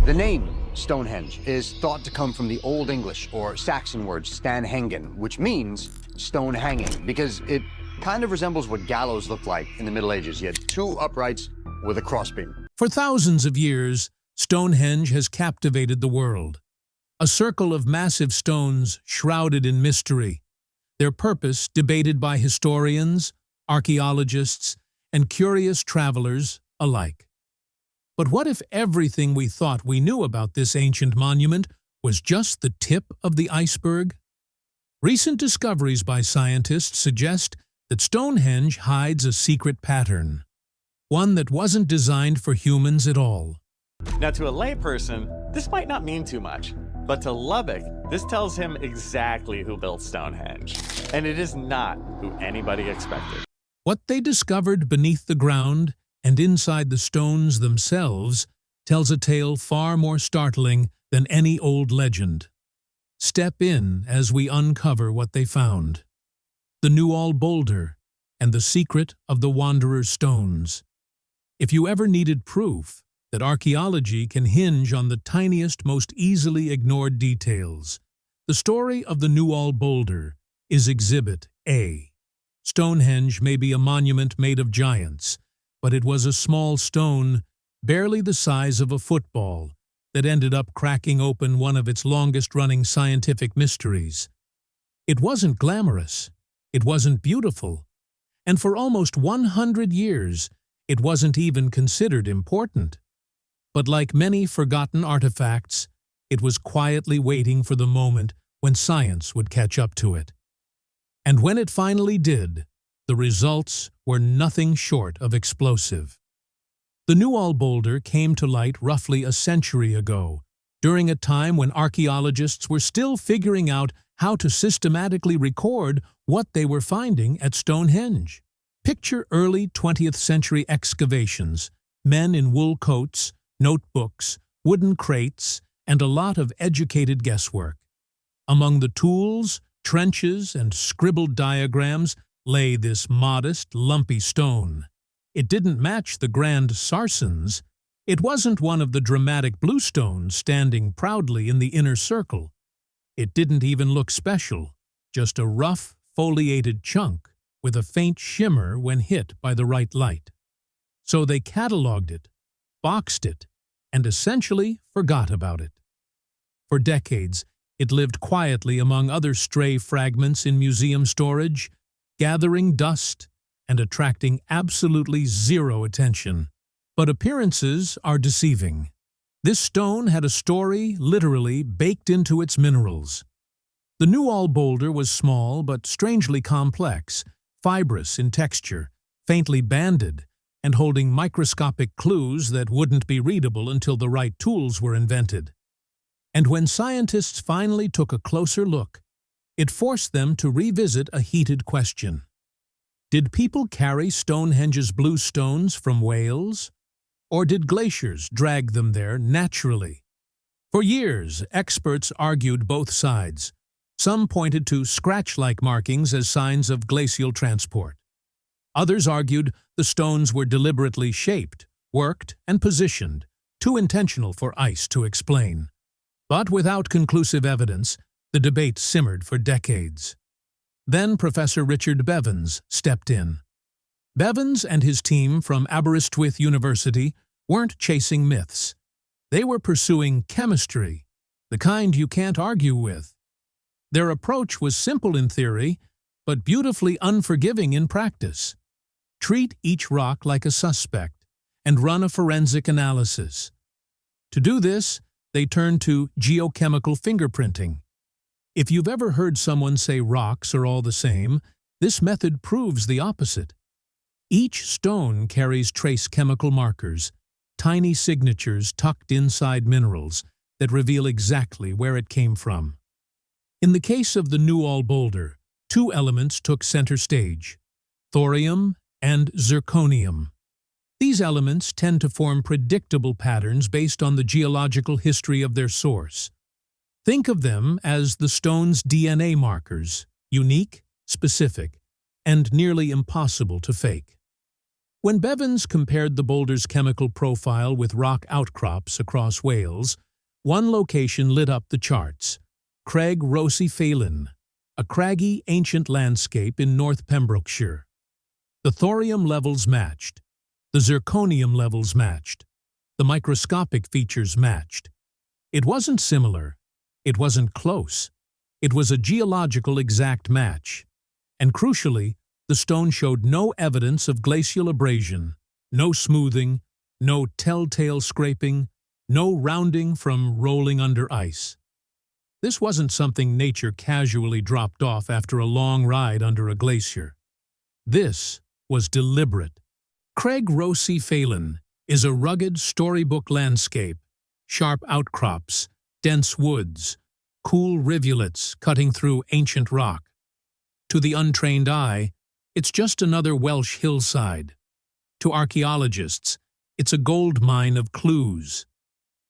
The name Stonehenge is thought to come from the Old English or Saxon word Stanhengen, which means stone hanging, because it kind of resembles what gallows looked like in the Middle Ages. You had two uprights with a crossbeam. For thousands of years, Stonehenge has captivated the world. A circle of massive stones shrouded in mystery, their purpose debated by historians, archaeologists, and curious travelers alike. But what if everything we thought we knew about this ancient monument was just the tip of the iceberg? Recent discoveries by scientists suggest that Stonehenge hides a secret pattern, one that wasn't designed for humans at all. Now, to a layperson, this might not mean too much, but to Lubbock, this tells him exactly who built Stonehenge, and it is not who anybody expected. What they discovered beneath the ground and inside the stones themselves tells a tale far more startling than any old legend. Step in as we uncover what they found. The Newall boulder and the secret of the Wanderer's stones. If you ever needed proof that archaeology can hinge on the tiniest, most easily ignored details, the story of the Newall boulder is Exhibit A. Stonehenge may be a monument made of giants, but it was a small stone, barely the size of a football, that ended up cracking open one of its longest-running scientific mysteries. It wasn't glamorous, it wasn't beautiful, and for almost 100 years, it wasn't even considered important. But like many forgotten artifacts, it was quietly waiting for the moment when science would catch up to it. And when it finally did, the results were nothing short of explosive. The Newall boulder came to light roughly a century ago, during a time when archaeologists were still figuring out how to systematically record what they were finding at Stonehenge. Picture early 20th century excavations, men in wool coats, notebooks, wooden crates, and a lot of educated guesswork. Among the tools, trenches, and scribbled diagrams lay this modest, lumpy stone. It didn't match the grand sarcens. It wasn't one of the dramatic bluestones standing proudly in the inner circle. It didn't even look special, just a rough, foliated chunk with a faint shimmer when hit by the right light. So they catalogued it, boxed it, and essentially forgot about it. For decades, it lived quietly among other stray fragments in museum storage, gathering dust and attracting absolutely zero attention. But appearances are deceiving. This stone had a story literally baked into its minerals. The Newall boulder was small but strangely complex, fibrous in texture, faintly banded, and holding microscopic clues that wouldn't be readable until the right tools were invented. And when scientists finally took a closer look, it forced them to revisit a heated question. Did people carry Stonehenge's blue stones from Wales? Or did glaciers drag them there naturally? For years, experts argued both sides. Some pointed to scratch-like markings as signs of glacial transport. Others argued the stones were deliberately shaped, worked, and positioned, too intentional for ice to explain. But without conclusive evidence, the debate simmered for decades. Then Professor Richard Bevans stepped in. Bevans and his team from Aberystwyth University weren't chasing myths. They were pursuing chemistry, the kind you can't argue with. Their approach was simple in theory, but beautifully unforgiving in practice. Treat each rock like a suspect and run a forensic analysis. To do this, they turned to geochemical fingerprinting. If you've ever heard someone say rocks are all the same, this method proves the opposite. Each stone carries trace chemical markers, tiny signatures tucked inside minerals that reveal exactly where it came from. In the case of the Newall boulder, two elements took center stage: thorium and zirconium. These elements tend to form predictable patterns based on the geological history of their source. Think of them as the stone's DNA markers, unique, specific, and nearly impossible to fake. When Bevans compared the boulder's chemical profile with rock outcrops across Wales, one location lit up the charts: Craig Rossi Phelan, a craggy ancient landscape in North Pembrokeshire. The thorium levels matched. The zirconium levels matched. The microscopic features matched. It wasn't similar. It wasn't close. It was a geological exact match. And crucially, the stone showed no evidence of glacial abrasion, no smoothing, no telltale scraping, no rounding from rolling under ice. This wasn't something nature casually dropped off after a long ride under a glacier. This was deliberate. Craig Rossi Phelan is a rugged storybook landscape, sharp outcrops, dense woods, cool rivulets cutting through ancient rock. To the untrained eye, it's just another Welsh hillside. To archaeologists, it's a gold mine of clues.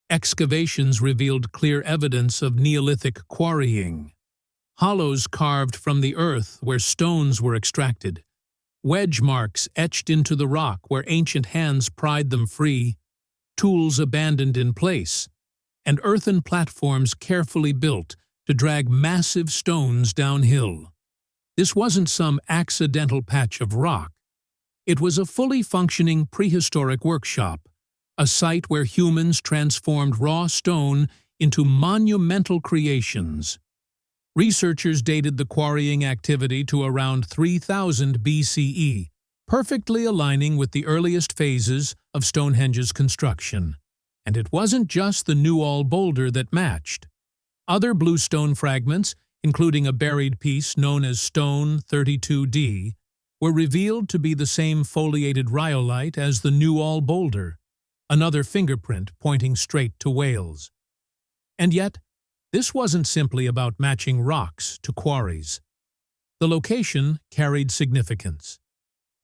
Excavations revealed clear evidence of Neolithic quarrying. Hollows carved from the earth where stones were extracted. Wedge marks etched into the rock where ancient hands pried them free. Tools abandoned in place. And earthen platforms carefully built to drag massive stones downhill. This wasn't some accidental patch of rock. It was a fully functioning prehistoric workshop, a site where humans transformed raw stone into monumental creations. Researchers dated the quarrying activity to around 3000 BCE, perfectly aligning with the earliest phases of Stonehenge's construction. And it wasn't just the Newall boulder that matched. Other bluestone fragments, including a buried piece known as Stone 32D, were revealed to be the same foliated rhyolite as the Newall boulder, another fingerprint pointing straight to Wales. And yet, this wasn't simply about matching rocks to quarries. The location carried significance.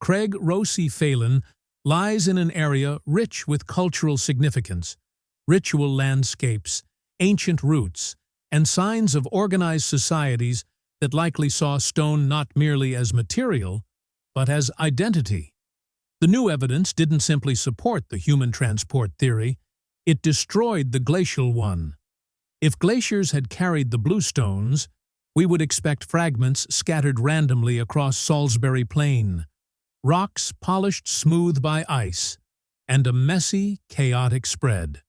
Craig Rossi Phelan lies in an area rich with cultural significance, ritual landscapes, ancient roots, and signs of organized societies that likely saw stone not merely as material, but as identity. The new evidence didn't simply support the human transport theory, it destroyed the glacial one. If glaciers had carried the bluestones, we would expect fragments scattered randomly across Salisbury Plain, rocks polished smooth by ice, and a messy, chaotic spread.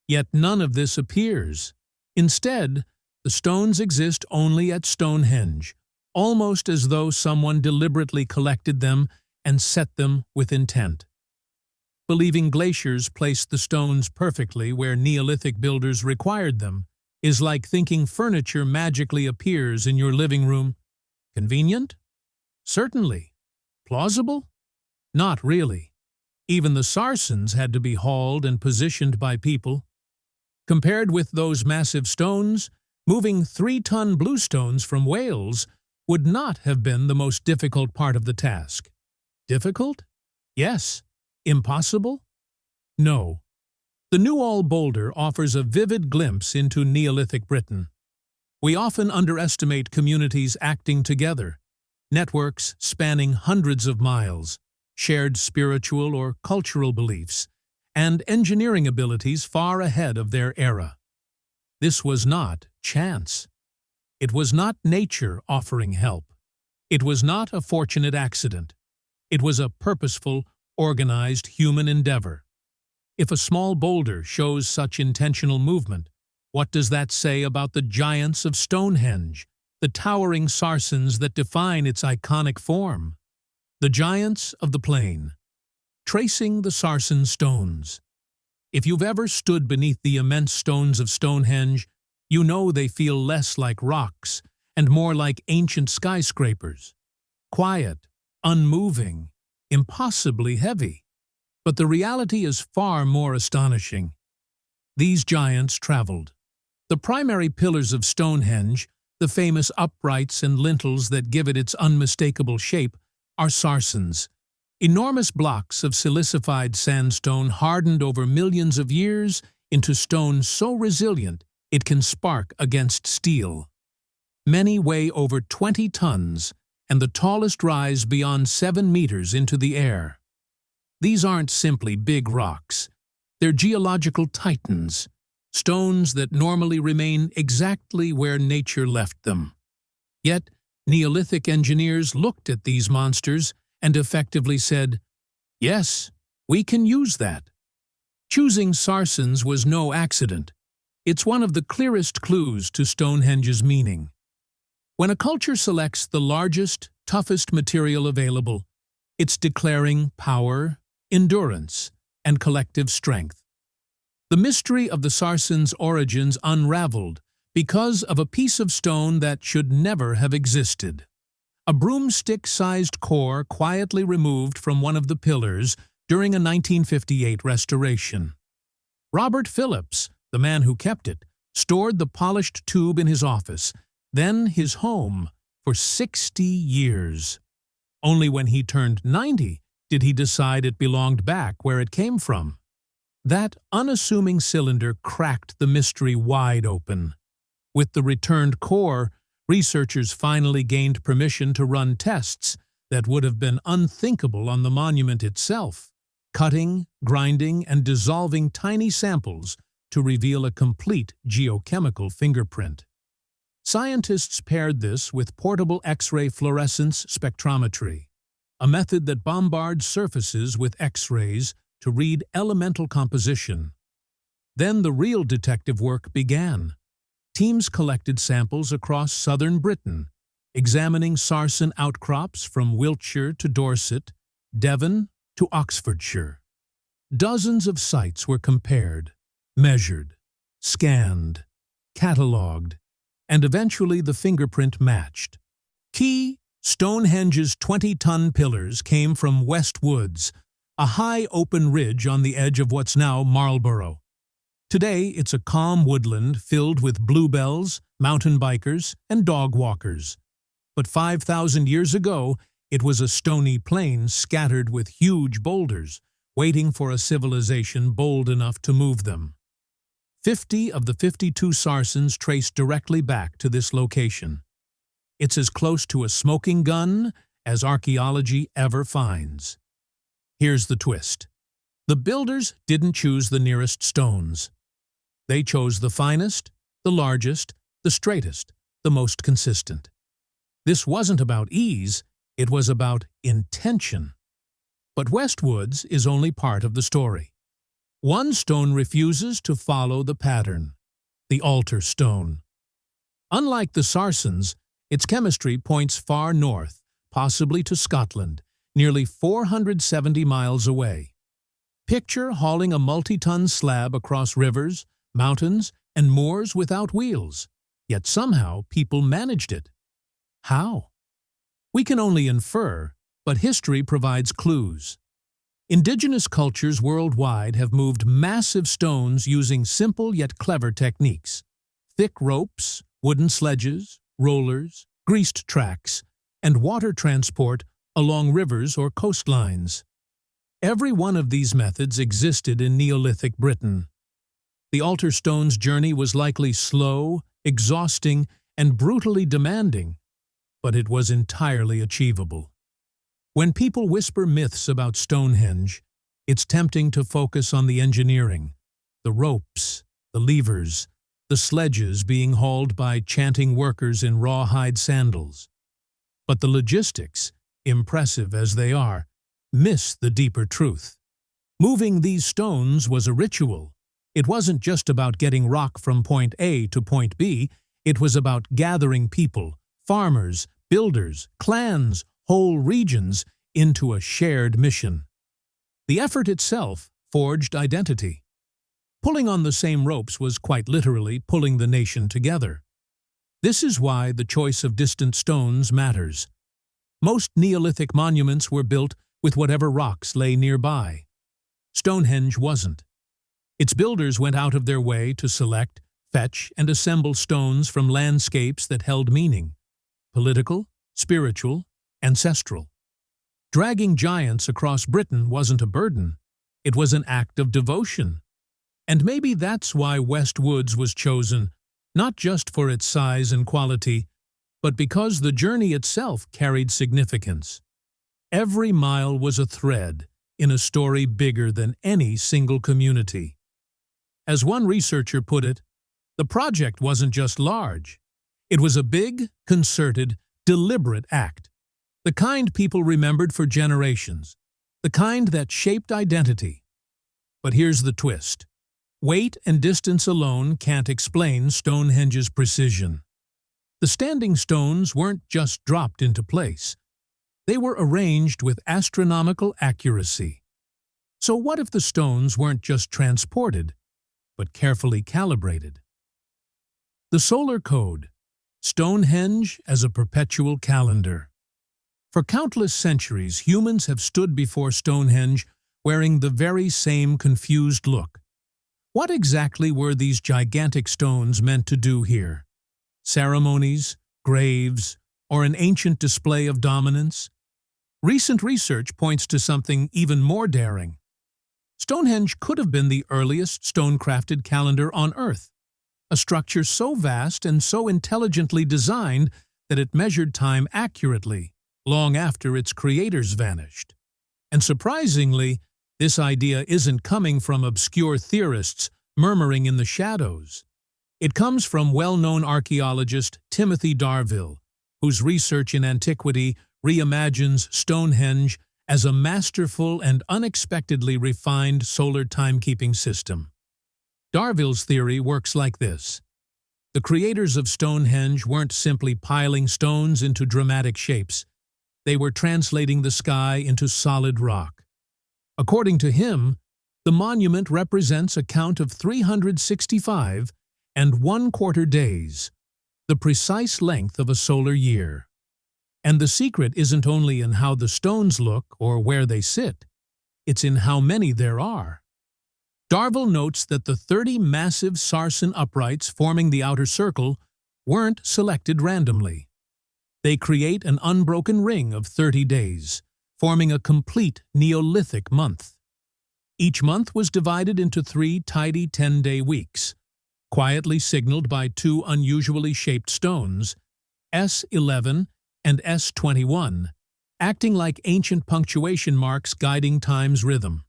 Yet none of this appears. Instead, the stones exist only at Stonehenge, almost as though someone deliberately collected them and set them with intent. Believing glaciers placed the stones perfectly where Neolithic builders required them is like thinking furniture magically appears in your living room. Convenient? Certainly. Plausible? Not really. Even the Sarsens had to be hauled and positioned by people. Compared with those massive stones, moving 3-ton bluestones from Wales would not have been the most difficult part of the task. Difficult? Yes. Impossible? No. The Newall boulder offers a vivid glimpse into Neolithic Britain. We often underestimate communities acting together, networks spanning hundreds of miles, shared spiritual or cultural beliefs, and engineering abilities far ahead of their era. This was not chance. It was not nature offering help. It was not a fortunate accident. It was a purposeful, organized human endeavor. If a small boulder shows such intentional movement, what does that say about the giants of Stonehenge, the towering Sarsens that define its iconic form? The giants of the plain. Tracing the Sarsen stones. If you've ever stood beneath the immense stones of Stonehenge, you know they feel less like rocks and more like ancient skyscrapers. Quiet, unmoving, impossibly heavy. But the reality is far more astonishing. These giants traveled. The primary pillars of Stonehenge, the famous uprights and lintels that give it its unmistakable shape, are Sarsens. Enormous blocks of silicified sandstone hardened over millions of years into stone so resilient it can spark against steel. Many weigh over 20 tons, and the tallest rise beyond 7 meters into the air. These aren't simply big rocks. They're geological titans, stones that normally remain exactly where nature left them. Yet, Neolithic engineers looked at these monsters and effectively said, "Yes, we can use that." Choosing Sarsens was no accident. It's one of the clearest clues to Stonehenge's meaning. When a culture selects the largest, toughest material available, it's declaring power, endurance, and collective strength. The mystery of the Sarsens' origins unraveled because of a piece of stone that should never have existed. A broomstick-sized core quietly removed from one of the pillars during a 1958 restoration. Robert Phillips, the man who kept it, stored the polished tube in his office, then his home, for 60 years. Only when he turned 90 did he decide it belonged back where it came from. That unassuming cylinder cracked the mystery wide open. With the returned core, researchers finally gained permission to run tests that would have been unthinkable on the monument itself, cutting, grinding, and dissolving tiny samples to reveal a complete geochemical fingerprint. Scientists paired this with portable X-ray fluorescence spectrometry, a method that bombards surfaces with X-rays to read elemental composition. Then the real detective work began. Teams collected samples across southern Britain, examining Sarsen outcrops from Wiltshire to Dorset, Devon to Oxfordshire. Dozens of sites were compared, measured, scanned, catalogued, and eventually the fingerprint matched. Key Stonehenge's 20-ton pillars came from West Woods, a high open ridge on the edge of what's now Marlborough. Today, it's a calm woodland filled with bluebells, mountain bikers, and dog walkers. But 5,000 years ago, it was a stony plain scattered with huge boulders, waiting for a civilization bold enough to move them. 50 of the 52 Sarsens trace directly back to this location. It's as close to a smoking gun as archaeology ever finds. Here's the twist. The builders didn't choose the nearest stones. They chose the finest, the largest, the straightest, the most consistent. This wasn't about ease, it was about intention. But Westwoods is only part of the story. One stone refuses to follow the pattern, the altar stone. Unlike the Sarsens, its chemistry points far north, possibly to Scotland, nearly 470 miles away. Picture hauling a multi-ton slab across rivers, mountains, and moors without wheels, yet somehow people managed it. How? We can only infer, but history provides clues. Indigenous cultures worldwide have moved massive stones using simple yet clever techniques. Thick ropes, wooden sledges, rollers, greased tracks, and water transport along rivers or coastlines. Every one of these methods existed in Neolithic Britain. The altar stone's journey was likely slow, exhausting, and brutally demanding, but it was entirely achievable. When people whisper myths about Stonehenge, it's tempting to focus on the engineering, the ropes, the levers, the sledges being hauled by chanting workers in rawhide sandals. But the logistics, impressive as they are, miss the deeper truth. Moving these stones was a ritual. It wasn't just about getting rock from point A to point B, it was about gathering people, farmers, builders, clans, whole regions into a shared mission. The effort itself forged identity. Pulling on the same ropes was quite literally pulling the nation together. This is why the choice of distant stones matters. Most Neolithic monuments were built with whatever rocks lay nearby. Stonehenge wasn't. Its builders went out of their way to select, fetch, and assemble stones from landscapes that held meaning: political, spiritual, ancestral. Dragging giants across Britain wasn't a burden. It was an act of devotion. And maybe that's why West Woods was chosen, not just for its size and quality, but because the journey itself carried significance. Every mile was a thread, in a story bigger than any single community. As one researcher put it, the project wasn't just large. It was a big, concerted, deliberate act. The kind people remembered for generations. The kind that shaped identity. But here's the twist. Weight and distance alone can't explain Stonehenge's precision. The standing stones weren't just dropped into place. They were arranged with astronomical accuracy. So what if the stones weren't just transported, but carefully calibrated? The Solar Code, Stonehenge as a perpetual calendar. For countless centuries, humans have stood before Stonehenge wearing the very same confused look. What exactly were these gigantic stones meant to do here? Ceremonies, graves, or an ancient display of dominance? Recent research points to something even more daring. Stonehenge could have been the earliest stone-crafted calendar on Earth, a structure so vast and so intelligently designed that it measured time accurately, long after its creators vanished. And surprisingly, this idea isn't coming from obscure theorists murmuring in the shadows. It comes from well-known archaeologist Timothy Darville, whose research in antiquity reimagines Stonehenge as a masterful and unexpectedly refined solar timekeeping system. Darville's theory works like this. The creators of Stonehenge weren't simply piling stones into dramatic shapes. They were translating the sky into solid rock. According to him, the monument represents a count of 365 and 1/4 days, the precise length of a solar year. And the secret isn't only in how the stones look or where they sit, it's in how many there are. Darville notes that the 30 massive sarsen uprights forming the outer circle weren't selected randomly. They create an unbroken ring of 30 days, forming a complete Neolithic month. Each month was divided into 3 tidy 10-day weeks, quietly signaled by 2 unusually shaped stones, S11 and S21, acting like ancient punctuation marks guiding time's rhythm.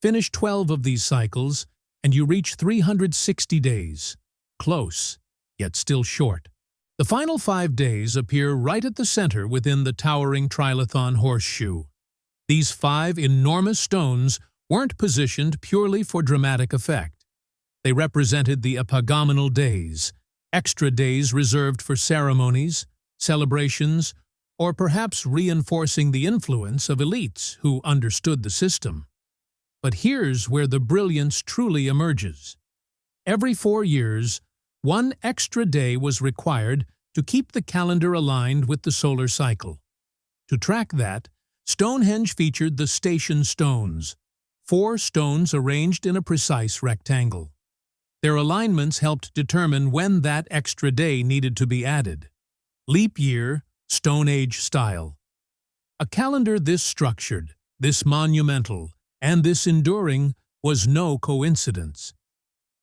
Finish 12 of these cycles, and you reach 360 days. Close, yet still short. The final 5 days appear right at the center within the towering trilithon horseshoe. These 5 enormous stones weren't positioned purely for dramatic effect. They represented the epagomenal days, extra days reserved for ceremonies, celebrations, or perhaps reinforcing the influence of elites who understood the system. But here's where the brilliance truly emerges. Every 4 years, 1 extra day was required to keep the calendar aligned with the solar cycle. To track that, Stonehenge featured the station stones, 4 stones arranged in a precise rectangle. Their alignments helped determine when that extra day needed to be added. Leap year, Stone Age style. A calendar this structured, this monumental, and this enduring was no coincidence.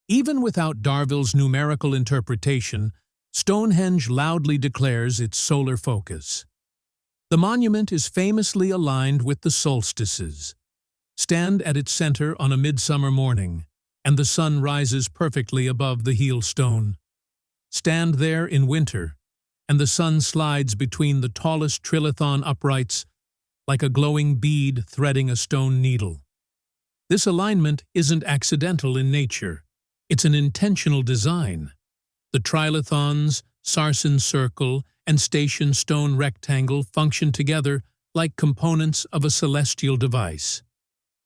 Even without Darville's numerical interpretation, Stonehenge loudly declares its solar focus. The monument is famously aligned with the solstices. Stand at its center on a midsummer morning, and the sun rises perfectly above the heel stone. Stand there in winter, and the sun slides between the tallest trilithon uprights like a glowing bead threading a stone needle. This alignment isn't accidental in nature. It's an intentional design. The trilithons, sarsen circle, and station stone rectangle function together like components of a celestial device.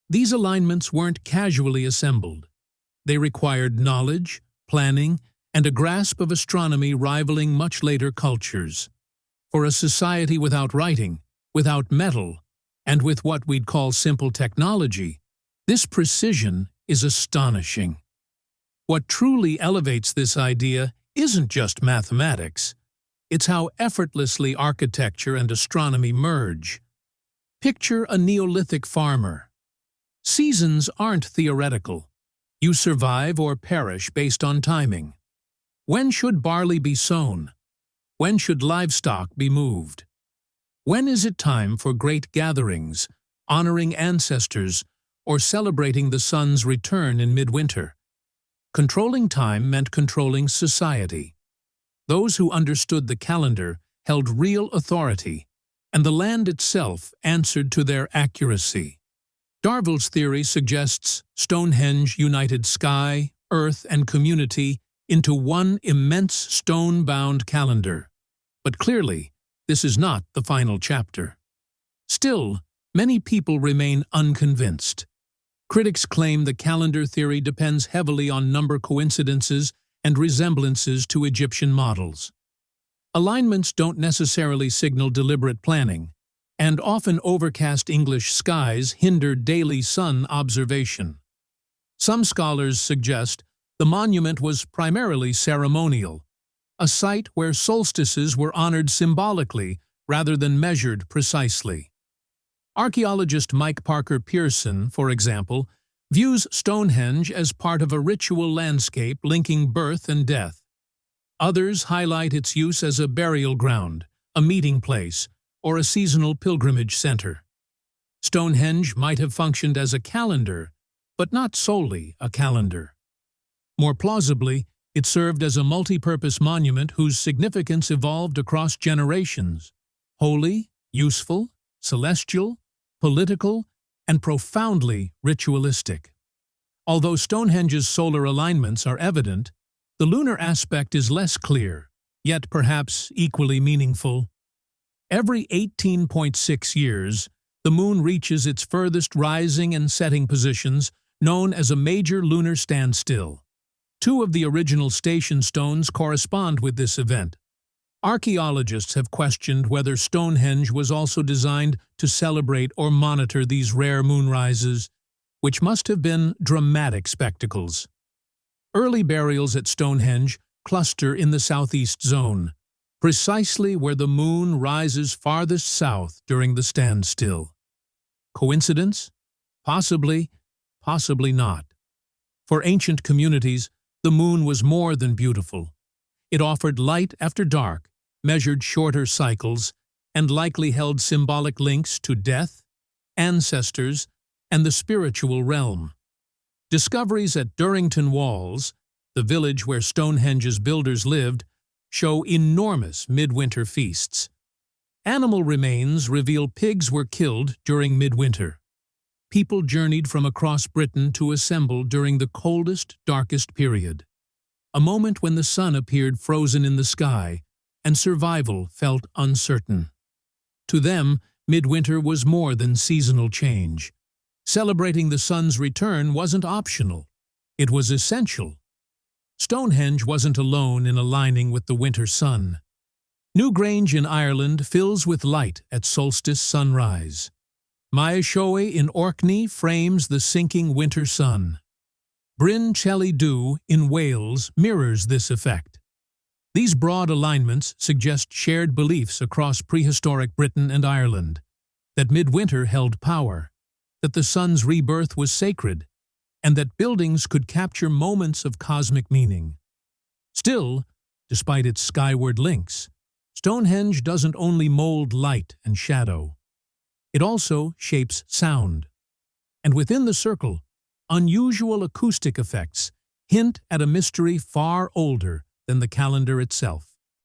These alignments weren't casually assembled. They required knowledge, planning, and a grasp of astronomy rivaling much later cultures. For a society without writing, without metal, and with what we'd call simple technology, this precision is astonishing. What truly elevates this idea isn't just mathematics. It's how effortlessly architecture and astronomy merge. Picture a Neolithic farmer. Seasons aren't theoretical. You survive or perish based on timing. When should barley be sown? When should livestock be moved? When is it time for great gatherings, honoring ancestors, or celebrating the sun's return in midwinter. Controlling time meant controlling society. Those who understood the calendar held real authority, and the land itself answered to their accuracy. Darvill's theory suggests Stonehenge united sky, earth, and community into one immense stone-bound calendar. But clearly, this is not the final chapter. Still, many people remain unconvinced. Critics claim the calendar theory depends heavily on number coincidences and resemblances to Egyptian models. Alignments don't necessarily signal deliberate planning, and often overcast English skies hinder daily sun observation. Some scholars suggest the monument was primarily ceremonial, a site where solstices were honored symbolically rather than measured precisely. Archaeologist Mike Parker Pearson, for example, views Stonehenge as part of a ritual landscape linking birth and death. Others highlight its use as a burial ground, a meeting place, or a seasonal pilgrimage center. Stonehenge might have functioned as a calendar, but not solely a calendar. More plausibly, it served as a multi-purpose monument whose significance evolved across generations: holy, useful, celestial, political, and profoundly ritualistic. Although Stonehenge's solar alignments are evident, the lunar aspect is less clear, yet perhaps equally meaningful. Every 18.6 years, the moon reaches its furthest rising and setting positions, known as a major lunar standstill. Two of the original station stones correspond with this event. Archaeologists have questioned whether Stonehenge was also designed to celebrate or monitor these rare moonrises, which must have been dramatic spectacles. Early burials at Stonehenge cluster in the southeast zone, precisely where the moon rises farthest south during the standstill. Coincidence? Possibly, possibly not. For ancient communities, the moon was more than beautiful. It offered light after dark, measured shorter cycles, and likely held symbolic links to death, ancestors, and the spiritual realm. Discoveries at Durrington Walls, the village where Stonehenge's builders lived, show enormous midwinter feasts. Animal remains reveal pigs were killed during midwinter. People journeyed from across Britain to assemble during the coldest, darkest period, a moment when the sun appeared frozen in the sky and survival felt uncertain. To them, midwinter was more than seasonal change. Celebrating the sun's return wasn't optional. It was essential. Stonehenge wasn't alone in aligning with the winter sun. Newgrange in Ireland fills with light at solstice sunrise. Maeshowe in Orkney frames the sinking winter sun. Bryn Celyn Ddu in Wales mirrors this effect. These broad alignments suggest shared beliefs across prehistoric Britain and Ireland, that midwinter held power, that the sun's rebirth was sacred, and that buildings could capture moments of cosmic meaning. Still, despite its skyward links, Stonehenge doesn't only mold light and shadow. It also shapes sound. And within the circle, unusual acoustic effects hint at a mystery far older than the calendar itself.